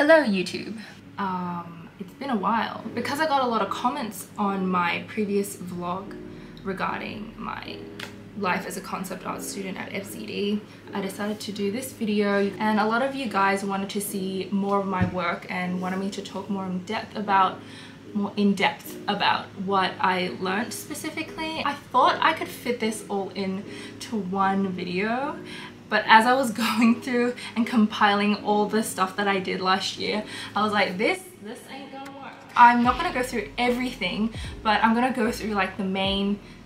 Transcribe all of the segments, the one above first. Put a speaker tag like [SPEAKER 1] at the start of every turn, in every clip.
[SPEAKER 1] Hello YouTube. It's been a while because I got a lot of comments on my previous vlog regarding my life as a concept art student at FZD. I decided to do this video, and a lot of you guys wanted to see more of my work and wanted me to talk more in depth about what I learned specifically. I thought I could fit this all into one video, but as I was going through and compiling all the stuff that I did last year, I was like, this ain't gonna work. I'm not gonna go through everything, but I'm gonna go through like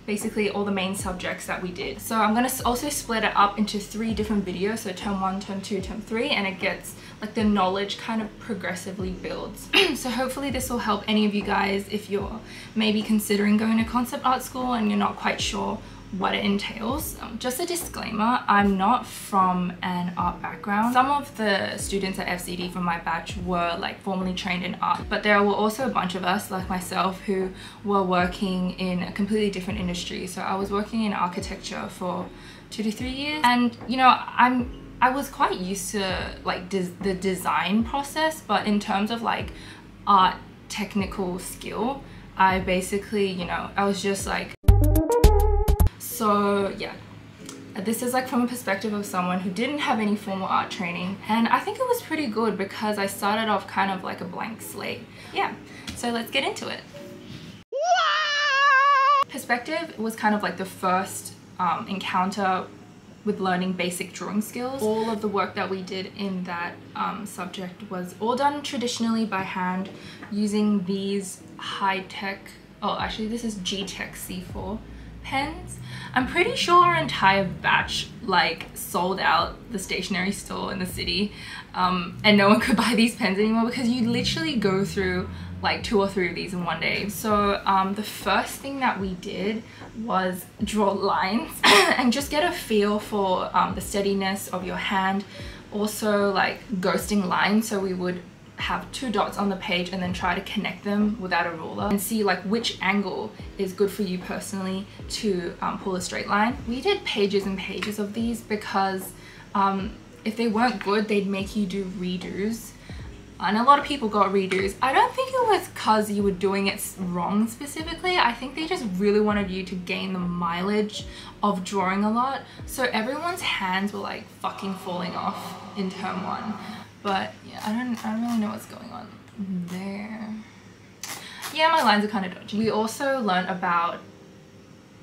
[SPEAKER 1] basically all the main subjects that we did. So I'm gonna also split it up into 3 different videos, so term 1, term 2, term 3, and it gets like the knowledge kind of progressively builds. So hopefully this will help any of you guys if you're maybe considering going to concept art school and you're not quite sure what it entails. Just a disclaimer, I'm not from an art background. Some of the students at FZD from my batch were like formally trained in art, but there were also a bunch of us like myself who were working in a completely different industry. So I was working in architecture for 2 to 3 years, and you know, I was quite used to like the design process, but in terms of like art technical skill, I basically, you know, I was just like, so yeah, this is like from a perspective of someone who didn't have any formal art training, and I think it was pretty good because I started off kind of like a blank slate. Yeah, so let's get into it. Perspective was kind of like the first encounter with learning basic drawing skills. All of the work that we did in that subject was all done traditionally by hand using these high-tech, oh actually this is G-Tech C4 pens. I'm pretty sure our entire batch like sold out the stationery store in the city, and no one could buy these pens anymore because you literally go through like 2 or 3 of these in one day. So the first thing that we did was draw lines and just get a feel for the steadiness of your hand. Also like ghosting lines, so we would have 2 dots on the page and then try to connect them without a ruler and see like which angle is good for you personally to pull a straight line. We did pages and pages of these because if they weren't good, they'd make you do redos, and a lot of people got redos. I don't think it was because you were doing it wrong specifically. I think they just really wanted you to gain the mileage of drawing a lot, so everyone's hands were like fucking falling off in term 1. But yeah, I don't really know what's going on there. Yeah, my lines are kind of dodgy. We also learned about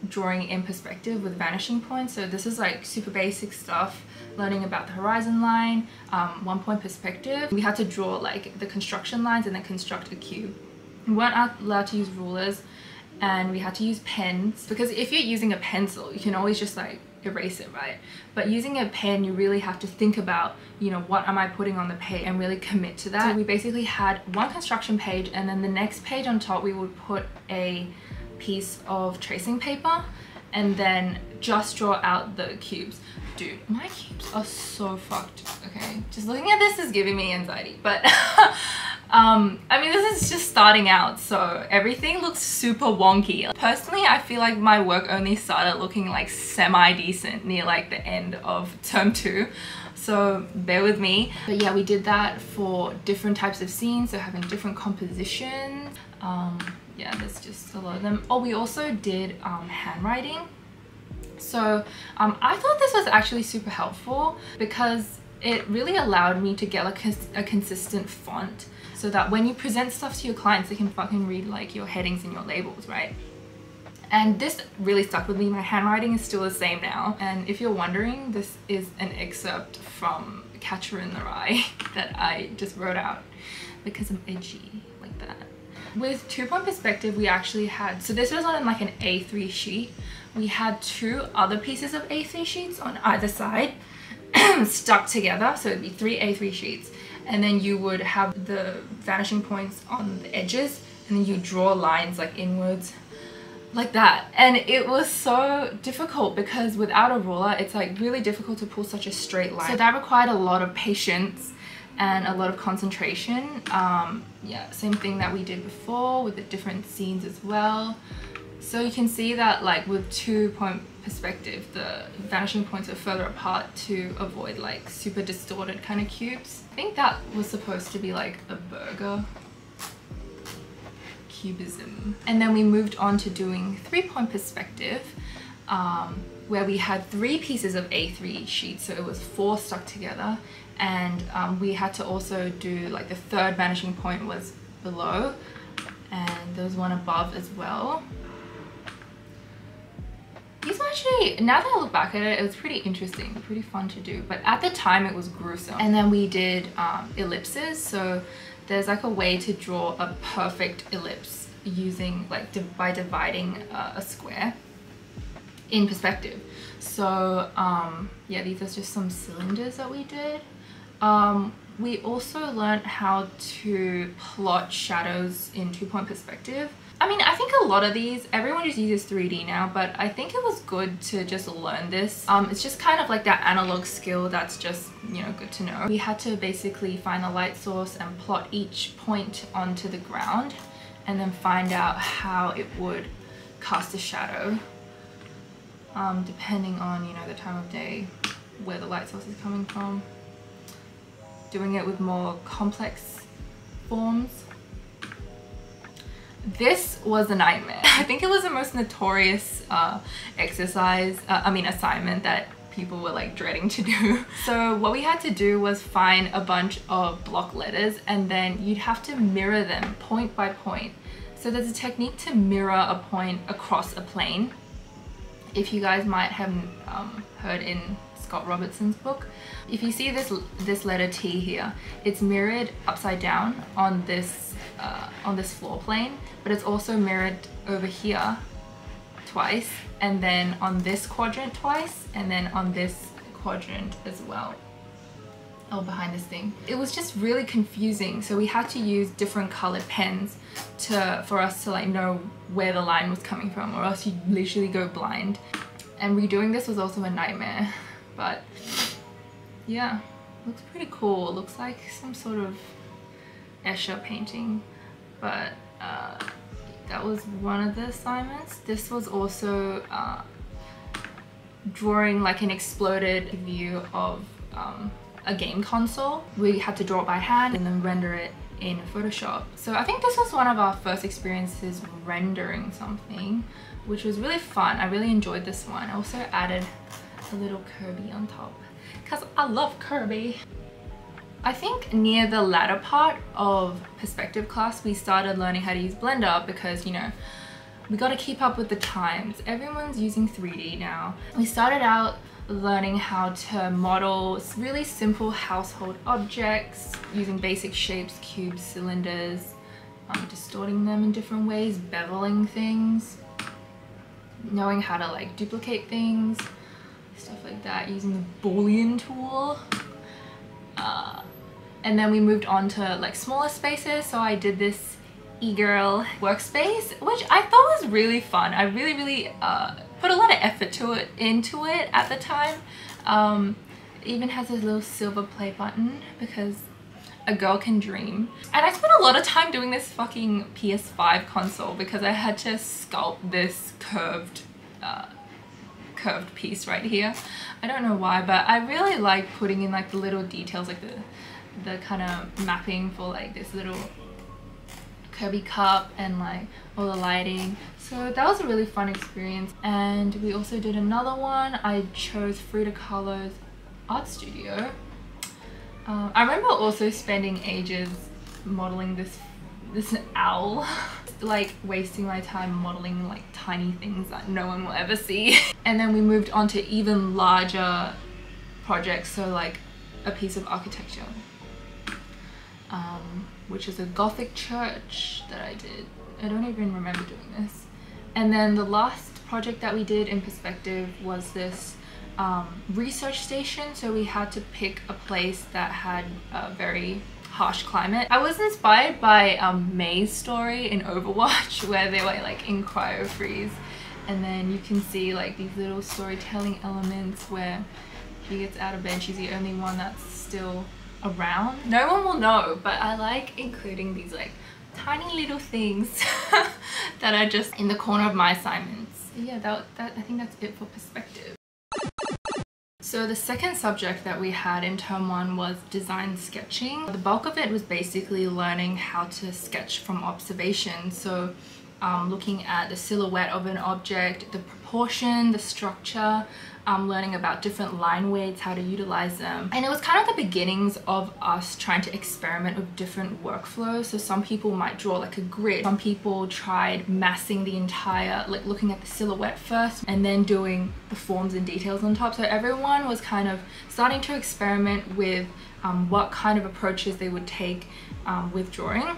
[SPEAKER 1] drawing in perspective with vanishing points. So this is like super basic stuff, learning about the horizon line, 1-point perspective. We had to draw like the construction lines and then construct a cube. We weren't allowed to use rulers, and we had to use pens, because if you're using a pencil, you can always just like erase it, right? But using a pen, you really have to think about, you know, what am I putting on the page and really commit to that. So we basically had one construction page, and then the next page on top we would put a piece of tracing paper and then just draw out the cubes. Dude, my cubes are so fucked. Okay, just looking at this is giving me anxiety, but I mean, this is just starting out, so everything looks super wonky. Personally, I feel like my work only started looking like semi-decent near like the end of term 2, so bear with me. But yeah, we did that for different types of scenes, so having different compositions. Yeah, there's just a lot of them. Oh, we also did handwriting. So I thought this was actually super helpful because it really allowed me to get like a consistent font, so that when you present stuff to your clients, they can fucking read like your headings and your labels, right? And this really stuck with me. My handwriting is still the same now. And if you're wondering, this is an excerpt from Catcher in the Rye that I just wrote out because I'm edgy like that. With 2-point perspective, we actually had, so this was on like an A3 sheet. We had 2 other pieces of A3 sheets on either side stuck together, so it'd be 3 A3 sheets, and then you would have the vanishing points on the edges, and then you draw lines like inwards like that. And it was so difficult because without a ruler, it's like really difficult to pull such a straight line, so that required a lot of patience and a lot of concentration. Yeah, same thing that we did before with the different scenes as well. So you can see that like with 2-point perspective, the vanishing points are further apart to avoid like super distorted kind of cubes. I think that was supposed to be like a burger. Cubism. And then we moved on to doing 3-point perspective, where we had 3 pieces of A3 sheets, so it was 4 stuck together, and we had to also do like the 3rd vanishing point was below, and there was one above as well. These were actually, now that I look back at it, it was pretty interesting, pretty fun to do, but at the time it was gruesome. And then we did ellipses, so there's like a way to draw a perfect ellipse using like by dividing a square in perspective. So yeah, these are just some cylinders that we did. We also learned how to plot shadows in 2-point perspective. I mean, I think a lot of these, everyone just uses 3D now, but I think it was good to just learn this. It's just kind of like that analog skill that's just, you know, good to know. We had to basically find the light source and plot each point onto the ground and then find out how it would cast a shadow, depending on, you know, the time of day, where the light source is coming from. Doing it with more complex forms. This was a nightmare. I think it was the most notorious assignment that people were like dreading to do. So what we had to do was find a bunch of block letters, and then you'd have to mirror them point by point. So there's a technique to mirror a point across a plane. If you guys might have heard in Scott Robertson's book, if you see this letter T here, it's mirrored upside down on this floor plane, but it's also mirrored over here twice, and then on this quadrant twice, and then on this quadrant as well. Oh, behind this thing. It was just really confusing, so we had to use different colored pens for us to like know where the line was coming from, or else you'd literally go blind. And redoing this was also a nightmare, but yeah, looks pretty cool. It looks like some sort of Escher painting, but that was one of the assignments. This was also drawing like an exploded view of a game console. We had to draw it by hand and then render it in Photoshop. So I think this was one of our first experiences rendering something, which was really fun. I really enjoyed this one. I also added a little Kirby on top because I love Kirby. I think near the latter part of perspective class, we started learning how to use Blender because, you know, we got to keep up with the times. Everyone's using 3D now. We started out learning how to model really simple household objects using basic shapes, cubes, cylinders, distorting them in different ways, beveling things, knowing how to like duplicate things, stuff like that, using the Boolean tool. And then we moved on to like smaller spaces, so I did this eGirl workspace, which I thought was really fun. I really put a lot of effort into it at the time. It even has a little silver play button because a girl can dream. And I spent a lot of time doing this fucking PS5 console because I had to sculpt this curved piece right here. I don't know why, but I really like putting in like the little details, like the kind of mapping for like this little Kirby cup and like all the lighting. So that was a really fun experience. And we also did another one. I chose Frida Kahlo's art studio. I remember also spending ages modeling this owl, like wasting my time modeling like tiny things that no one will ever see. And then we moved on to even larger projects, so like a piece of architecture, which is a Gothic church that I did. I don't even remember doing this. And then the last project that we did in perspective was this research station. So we had to pick a place that had a very harsh climate. I was inspired by May's story in Overwatch where they were like in cryo freeze, and then you can see like these little storytelling elements where she gets out of bed, she's the only one that's still around. No one will know, but I like including these like tiny little things that are just in the corner of my assignments. yeah, I think that's it for perspective. So the second subject that we had in term 1 was design sketching. The bulk of it was basically learning how to sketch from observation. So looking at the silhouette of an object, the proportion, the structure, learning about different line weights, how to utilize them. And it was kind of the beginnings of us trying to experiment with different workflows. So some people might draw like a grid. Some people tried massing the entire, like looking at the silhouette first and then doing the forms and details on top. So everyone was kind of starting to experiment with what kind of approaches they would take with drawing.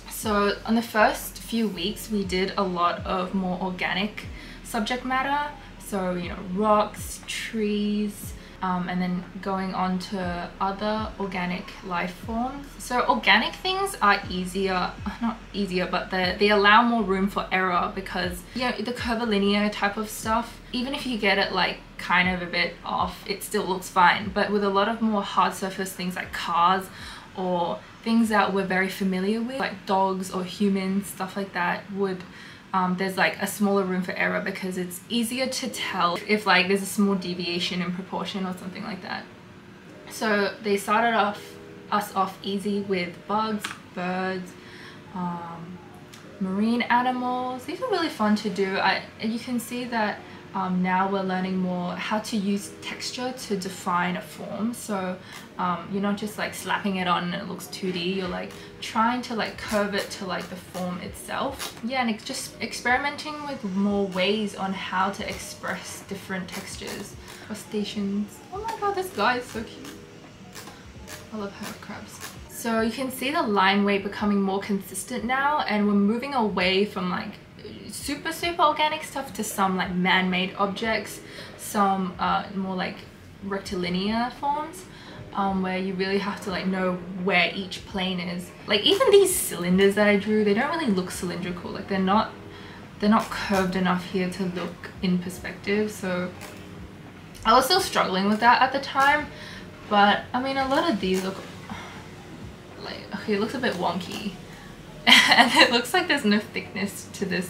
[SPEAKER 1] So on the first few weeks, we did a lot of more organic subject matter. So, you know, rocks, trees, and then going on to other organic life forms. So organic things are easier, not easier, but they allow more room for error because, you know, the curvilinear type of stuff, even if you get it like kind of a bit off, it still looks fine. But with a lot of more hard surface things like cars or things that we're very familiar with, like dogs or humans, stuff like that, would there's like a smaller room for error because it's easier to tell if like there's a small deviation in proportion or something like that. So they started us off easy with bugs, birds, marine animals. These are really fun to do. You can see that now we're learning more how to use texture to define a form. So you're not just like slapping it on and it looks 2D, you're like trying to like curve it to like the form itself. Yeah, and it's just experimenting with more ways on how to express different textures. Crustaceans. Oh my god, this guy is so cute. I love hermit crabs. So you can see the line weight becoming more consistent now, and we're moving away from like super organic stuff to some like man-made objects, some more like rectilinear forms where you really have to like know where each plane is. Like even these cylinders that I drew, they don't really look cylindrical. Like they're not curved enough here to look in perspective. So I was still struggling with that at the time, but I mean a lot of these look like, okay, it looks a bit wonky and it looks like there's no thickness to this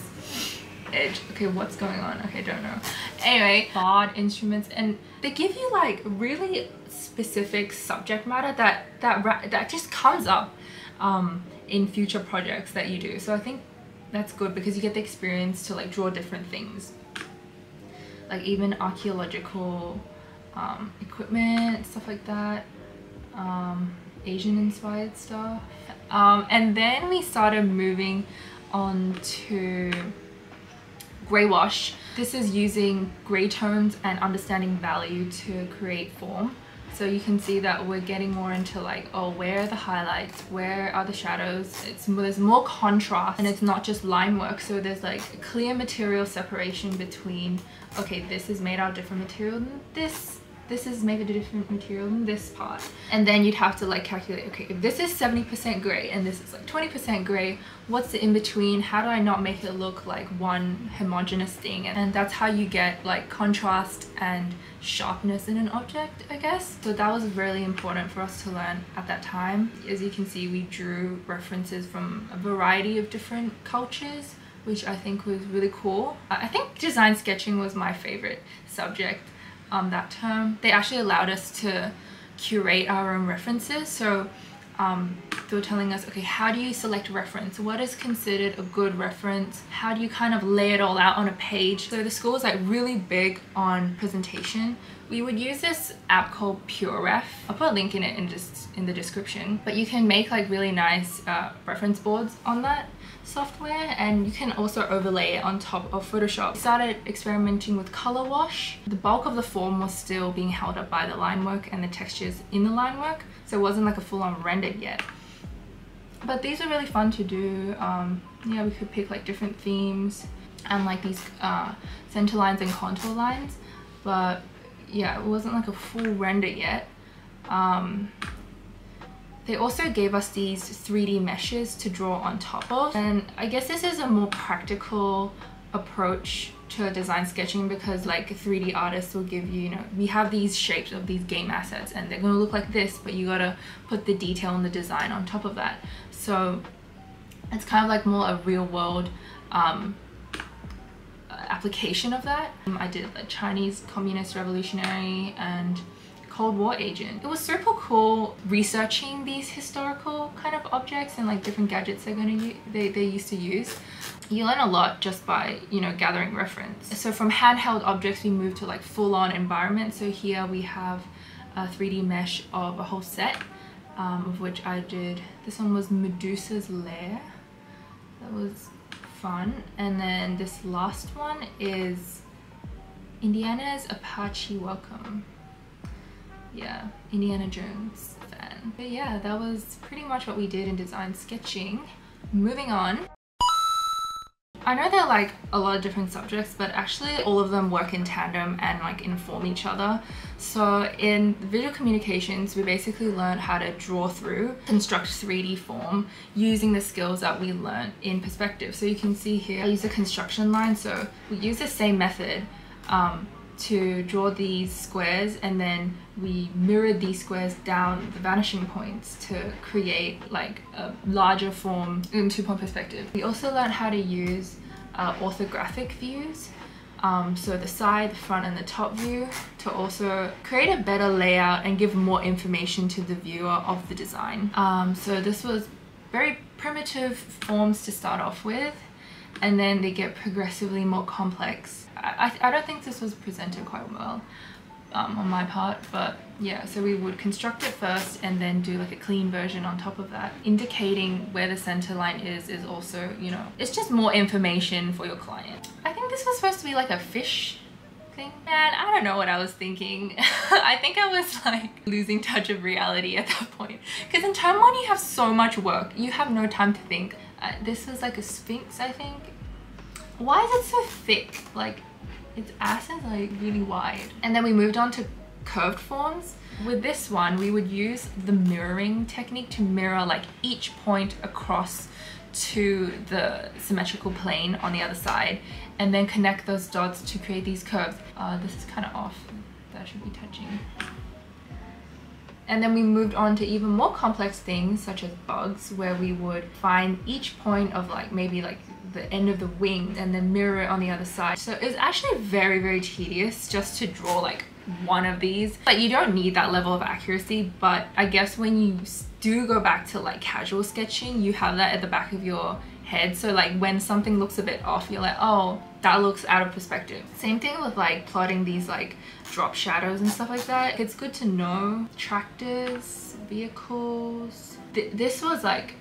[SPEAKER 1] edge. Okay, what's going on? Okay, don't know. Anyway, hard instruments, and they give you like really specific subject matter that just comes up in future projects that you do. So I think that's good because you get the experience to like draw different things, like even archaeological equipment, stuff like that, Asian inspired stuff. And then we started moving on to grey wash. This is using grey tones and understanding value to create form. So you can see that we're getting more into like, oh, where are the highlights, where are the shadows? There's more contrast, and it's not just line work. So there's like a clear material separation between, okay, this is made out of different material than this is made of a different material than this part. And then you'd have to like calculate, okay, if this is 70% grey and this is like 20% grey, what's the in-between? How do I not make it look like one homogeneous thing? And that's how you get like contrast and sharpness in an object, I guess. So that was really important for us to learn at that time. As you can see, we drew references from a variety of different cultures, which I think was really cool. I think design sketching was my favorite subject that term. They actually allowed us to curate our own references. So they were telling us, okay, how do you select reference? What is considered a good reference? How do you kind of lay it all out on a page? So the school was like really big on presentation. We would use this app called PureRef. I'll put a link in it in the description. But you can make like really nice reference boards on that software, and you can also overlay it on top of Photoshop. We started experimenting with color wash. The bulk of the form was still being held up by the line work and the textures in the line work, so it wasn't like a full-on render yet. But these are really fun to do. Yeah, we could pick like different themes and like these center lines and contour lines, but yeah, it wasn't like a full render yet. They also gave us these 3D meshes to draw on top of, and I guess this is a more practical approach to design sketching because like 3D artists will give you, you know, we have these shapes of these game assets and they're going to look like this, but you gotta put the detail and the design on top of that. So it's kind of like more a real world application of that. I did a Chinese Communist Revolutionary and Cold War agent. It was super cool researching these historical kind of objects and like different gadgets they used to use. You learn a lot just by, you know, gathering reference. So from handheld objects we moved to like full-on environment. So here we have a 3D mesh of a whole set, of which I did. This one was Medusa's Lair. That was fun. And then this last one is Indiana's Apache Welcome. Yeah, Indiana Jones fan. But yeah, that was pretty much what we did in design sketching. Moving on. I know there are like a lot of different subjects, but actually all of them work in tandem and like inform each other. So in visual communications, we basically learned how to draw through, construct 3D form using the skills that we learned in perspective. So you can see here, I use a construction line. So we use the same method to draw these squares, and then we mirrored these squares down the vanishing points to create like a larger form in 2-point perspective. We also learned how to use orthographic views, so the side, the front and the top view, to also create a better layout and give more information to the viewer of the design. So this was very primitive forms to start off with, and then they get progressively more complex. I don't think this was presented quite well on my part, but yeah, so we would construct it first and then do like a clean version on top of that. Indicating where the center line is also, you know, it's just more information for your client. I think this was supposed to be like a fish thing. Man, I don't know what I was thinking. I think I was like losing touch of reality at that point. Because in term 1 you have so much work, you have no time to think. This was like a sphinx, I think. Why is it so thick? Like, its ass is like really wide. And then we moved on to curved forms. With this one, we would use the mirroring technique to mirror like each point across to the symmetrical plane on the other side, and then connect those dots to create these curves. This is kind of off. That should be touching. And then we moved on to even more complex things such as bugs, where we would find each point of like maybe like the end of the wing and then mirror it on the other side. So it's actually very, very tedious just to draw like one of these. But you don't need that level of accuracy, but I guess when you do go back to like casual sketching, you have that at the back of your head. So like when something looks a bit off, you're like, oh, that looks out of perspective. Same thing with like plotting these like drop shadows and stuff like that. It's good to know tractors, vehicles. This was like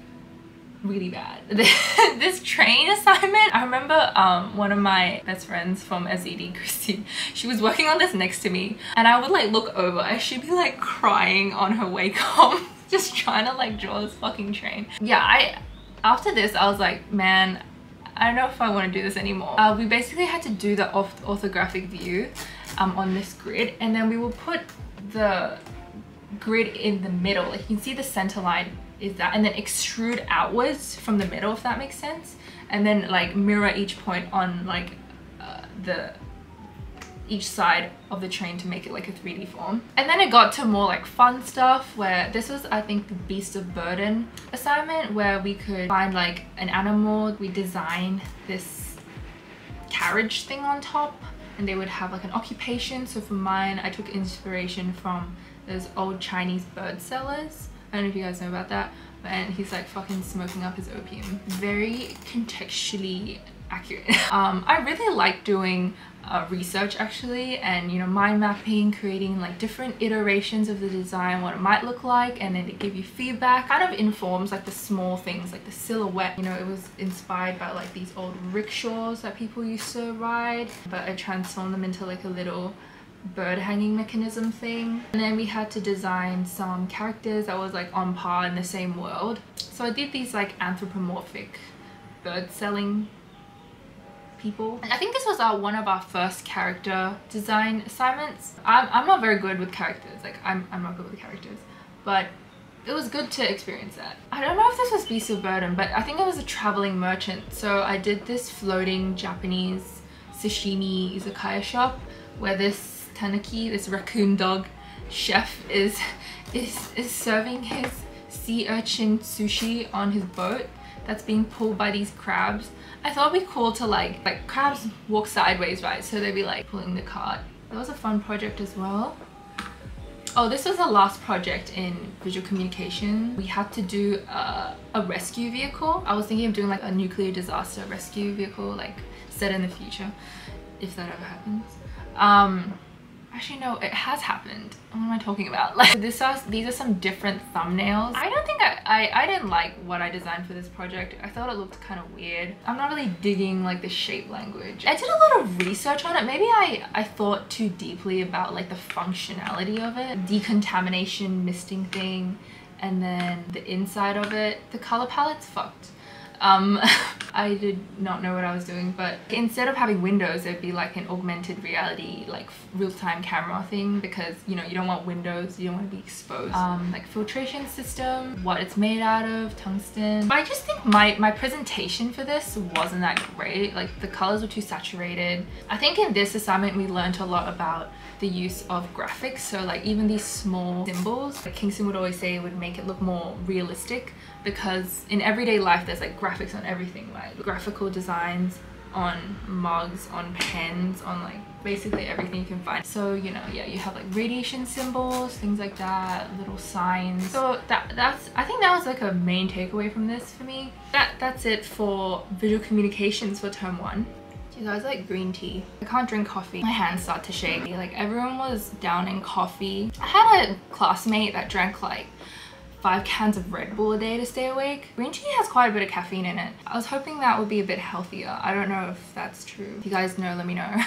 [SPEAKER 1] really bad. This train assignment, I remember one of my best friends from SED, Christy, she was working on this next to me, and I would like look over and she'd be like crying on her way home just trying to like draw this fucking train. Yeah, after this I was like, man, I don't know if I want to do this anymore. We basically had to do the orthographic view on this grid, and then we will put the grid in the middle. Like you can see the center line is that, and then extrude outwards from the middle, if that makes sense, and then like mirror each point on like each side of the train to make it like a 3D form. And then it got to more like fun stuff, where this was, I think, the Beast of Burden assignment, where we could find like an animal. We designed this carriage thing on top, and they would have like an occupation. So for mine, I took inspiration from those old Chinese bird sellers. I don't know if you guys know about that, and he's like fucking smoking up his opium. Very contextually accurate. I really like doing research actually, and you know, mind mapping, creating like different iterations of the design, what it might look like, and then to give you feedback. Kind of informs like the small things, like the silhouette. You know, it was inspired by like these old rickshaws that people used to ride, but I transformed them into like a little bird hanging mechanism thing. And then we had to design some characters that was like on par in the same world. So I did these like anthropomorphic bird selling people. And I think this was one of our first character design assignments. I'm not very good with characters, like I'm not good with characters, but it was good to experience that. I don't know if this was Beast of Burden, but I think it was a traveling merchant. So I did this floating Japanese sashimi izakaya shop, where this Tanuki, this raccoon dog chef, is serving his sea urchin sushi on his boat that's being pulled by these crabs. I thought it'd be cool to like crabs walk sideways, right? So they'd be like pulling the cart. That was a fun project as well. Oh, this was the last project in visual communication. We had to do a rescue vehicle. I was thinking of doing like a nuclear disaster rescue vehicle, like set in the future, if that ever happens. Actually no, it has happened. What am I talking about? Like these are some different thumbnails. I don't think I didn't like what I designed for this project. I thought it looked kind of weird. I'm not really digging like the shape language. I did a lot of research on it. Maybe I thought too deeply about like the functionality of it. Decontamination, misting thing, and then the inside of it. The color palette's fucked. I did not know what I was doing, but instead of having windows, it'd be like an augmented reality, like real-time camera thing, because you know, you don't want windows, you don't want to be exposed. Like filtration system, what it's made out of, tungsten. But I just think my presentation for this wasn't that great. Like the colors were too saturated. I think in this assignment we learned a lot about the use of graphics. So like even these small symbols, like Kingston would always say, would make it look more realistic, because in everyday life there's like graphics on everything, right? Graphical designs on mugs, on pens, on like basically everything you can find. So you know, yeah, you have like radiation symbols, things like that, little signs. So that's I think that was like a main takeaway from this for me. That's it for visual communications for term 1. You guys like green tea? I can't drink coffee. My hands start to shake. Like everyone was down in coffee. I had a classmate that drank like 5 cans of Red Bull a day to stay awake. Green tea has quite a bit of caffeine in it. I was hoping that would be a bit healthier. I don't know if that's true. If you guys know, let me know.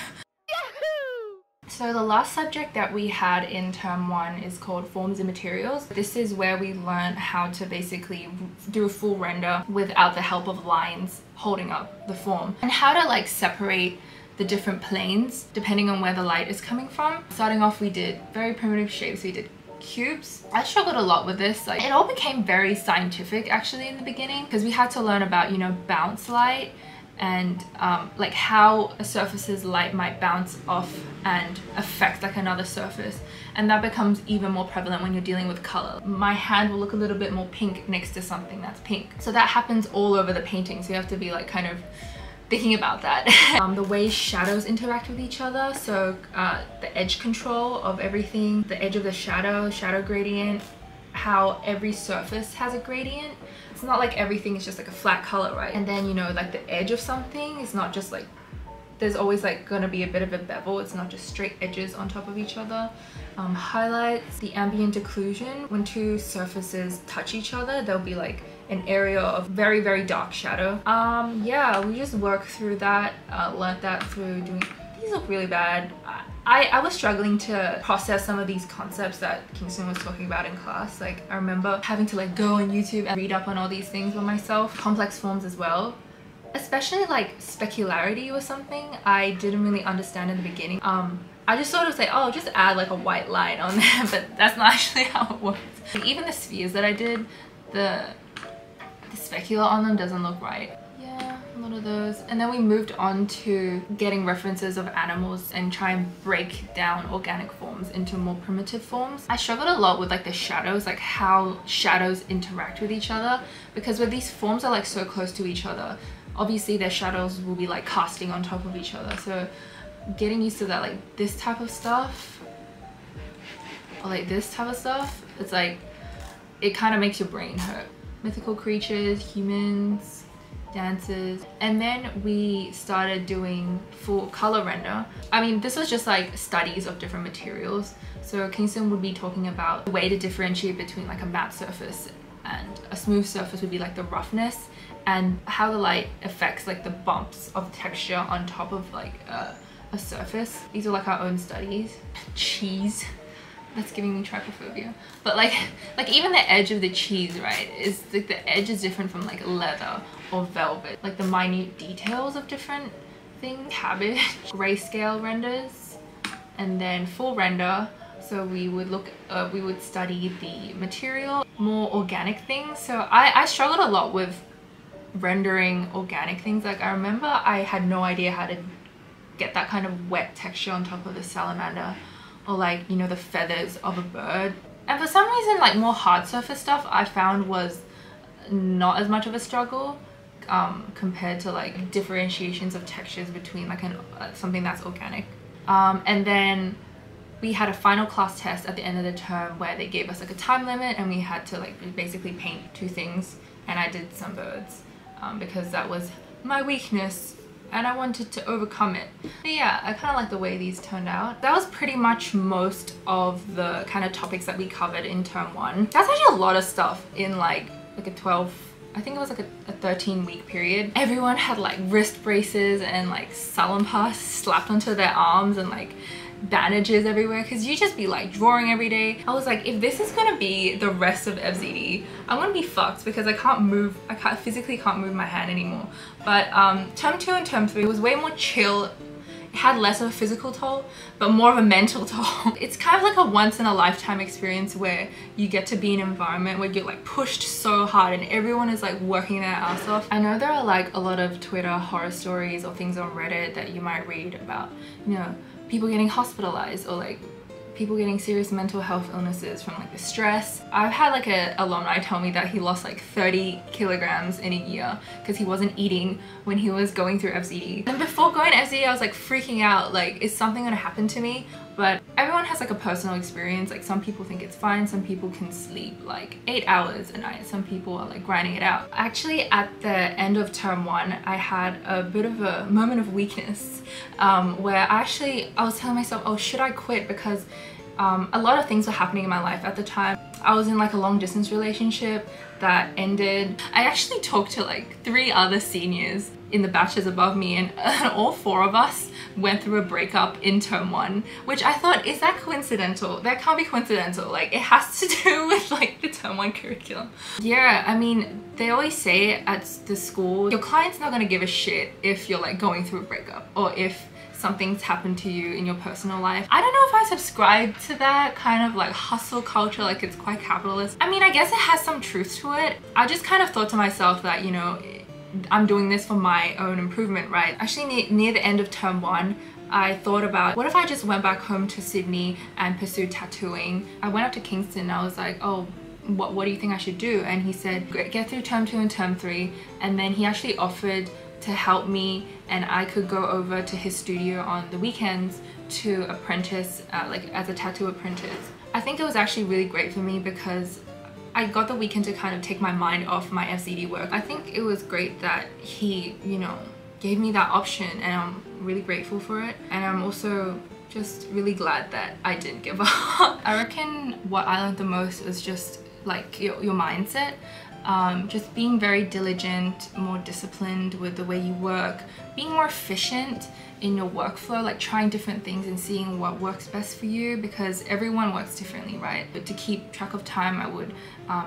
[SPEAKER 1] So the last subject that we had in term 1 is called Forms and Materials. This is where we learn how to basically do a full render without the help of lines holding up the form, and how to like separate the different planes depending on where the light is coming from. Starting off, we did very primitive shapes. We did cubes. I struggled a lot with this. Like it all became very scientific actually in the beginning, because we had to learn about, you know, bounce light, and like how a surface's light might bounce off and affect like another surface, and that becomes even more prevalent when you're dealing with color. My hand will look a little bit more pink next to something that's pink, so that happens all over the painting, so you have to be like kind of thinking about that. The way shadows interact with each other, so the edge control of everything, the edge of the shadow gradient, how every surface has a gradient. It's not like everything is just like a flat color, right? And then, you know, like the edge of something is not just like, there's always like gonna be a bit of a bevel. It's not just straight edges on top of each other. Highlights, the ambient occlusion. When 2 surfaces touch each other, there'll be like an area of very, very dark shadow. Yeah, we just worked through that, learned that through doing, these look really bad. I was struggling to process some of these concepts that Kingston was talking about in class. Like I remember having to like go on YouTube and read up on all these things by myself. Complex forms as well. Especially like specularity or something, I didn't really understand in the beginning. I just sort of say, oh, just add like a white line on there, but that's not actually how it works. Like, even the spheres that I did, the specular on them doesn't look right. Yeah, a lot of those. And then we moved on to getting references of animals and try and break down organic forms into more primitive forms. I struggled a lot with like the shadows, like how shadows interact with each other, because when these forms are like so close to each other, obviously their shadows will be like casting on top of each other. So getting used to that, like this type of stuff or like this type of stuff, it's like it kind of makes your brain hurt. Mythical creatures, humans, dancers, and then we started doing full color render. I mean, this was just like studies of different materials. So Kingston would be talking about the way to differentiate between like a matte surface and a smooth surface would be like the roughness, and how the light affects like the bumps of texture on top of like a surface. These are like our own studies. Cheese, that's giving me trypophobia. But like even the edge of the cheese, right, is like the edge is different from like leather or velvet. Like the minute details of different things. Cabbage, grayscale renders, and then full render. So we would look, we would study the material, more organic things. So I struggled a lot with rendering organic things. Like I remember I had no idea how to get that kind of wet texture on top of the salamander, or like, you know, the feathers of a bird. And for some reason, like more hard surface stuff I found was not as much of a struggle. compared to like differentiations of textures between like something that's organic. And then we had a final class test at the end of the term where they gave us like a time limit and we had to like basically paint 2 things, and I did some birds because that was my weakness and I wanted to overcome it. But yeah, I kind of like the way these turned out. That was pretty much most of the kind of topics that we covered in term 1. That's actually a lot of stuff in like a 12, I think it was like a 13-week period. Everyone had like wrist braces and like Salonpas slapped onto their arms and like bandages everywhere, because you just be like drawing every day. I was like, if this is gonna be the rest of FZD, I'm gonna be fucked, because I physically can't move my hand anymore. But term 2 and term 3 was way more chill. It had less of a physical toll, but more of a mental toll. It's kind of like a once-in-a-lifetime experience where you get to be in an environment where you're like pushed so hard and everyone is like working their ass off. I know there are like a lot of Twitter horror stories or things on Reddit that you might read about, you know, people getting hospitalized or like people getting serious mental health illnesses from like the stress. I've had like an alumni tell me that he lost like 30 kilograms in a year because he wasn't eating when he was going through FZD. And before going to FZD, I was like freaking out, like, is something gonna happen to me? But everyone has like a personal experience. Like some people think it's fine, some people can sleep like 8 hours a night, some people are like grinding it out. Actually, at the end of term 1, I had a bit of a moment of weakness where I was telling myself, oh, should I quit? Because a lot of things were happening in my life at the time. I was in like a long distance relationship that ended. I actually talked to like 3 other seniors in the batches above me, and all 4 of us went through a breakup in term 1, which I thought, is that coincidental? That can't be coincidental. Like, it has to do with like the term 1 curriculum. Yeah, I mean, they always say at the school, your client's not gonna give a shit if you're like going through a breakup or if something's happened to you in your personal life. I don't know if I subscribe to that kind of like hustle culture, like it's quite capitalist. I mean, I guess it has some truth to it. I just kind of thought to myself that, you know, I'm doing this for my own improvement, right? Actually, near the end of term 1, I thought about, what if I just went back home to Sydney and pursued tattooing? I went up to Kingston and I was like, oh, what do you think I should do? And he said, get through term 2 and term 3. And then he actually offered to help me, and I could go over to his studio on the weekends to apprentice, like as a tattoo apprentice. I think it was actually really great for me because I got the weekend to kind of take my mind off my FZD work. I think it was great that he, you know, gave me that option, and I'm really grateful for it. And I'm also just really glad that I didn't give up. I reckon what I learned the most was just like your mindset. Just being very diligent, more disciplined with the way you work, being more efficient in your workflow, like trying different things and seeing what works best for you, because everyone works differently, right? But to keep track of time, I would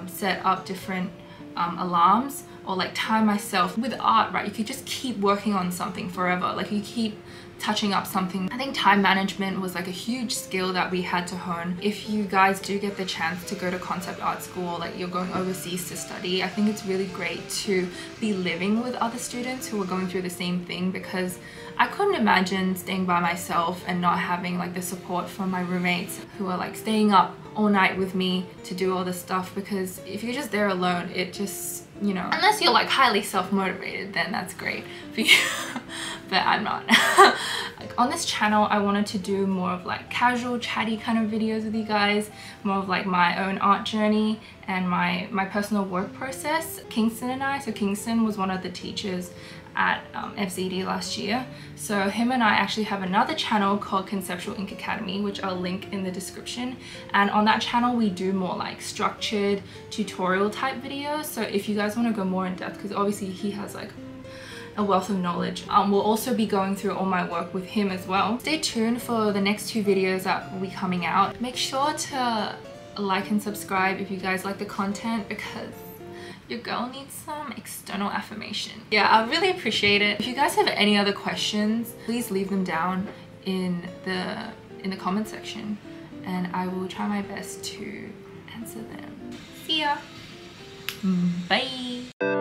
[SPEAKER 1] set up different alarms, or like time myself. With art, right, you could just keep working on something forever, like you keep touching up something. I think time management was like a huge skill that we had to hone. If you guys do get the chance to go to concept art school, like you're going overseas to study, I think it's really great to be living with other students who are going through the same thing, because I couldn't imagine staying by myself and not having like the support from my roommates who are like staying up all night with me to do all this stuff. Because if you're just there alone, it just, you know, unless you're like highly self-motivated, then that's great for you. But I'm not. Like on this channel, I wanted to do more of like casual chatty kind of videos with you guys, more of like my own art journey and my personal work process. Kingston and I, so Kingston was one of the teachers at FZD last year, so him and I actually have another channel called Conceptual Ink Academy, which I'll link in the description. And on that channel we do more like structured tutorial type videos, so if you guys want to go more in depth, because obviously he has like a wealth of knowledge, we'll also be going through all my work with him as well. Stay tuned for the next 2 videos that will be coming out. Make sure to like and subscribe if you guys like the content, because your girl needs some external affirmation. Yeah, I really appreciate it. If you guys have any other questions, please leave them down in the comment section, and I will try my best to answer them. See ya. Bye.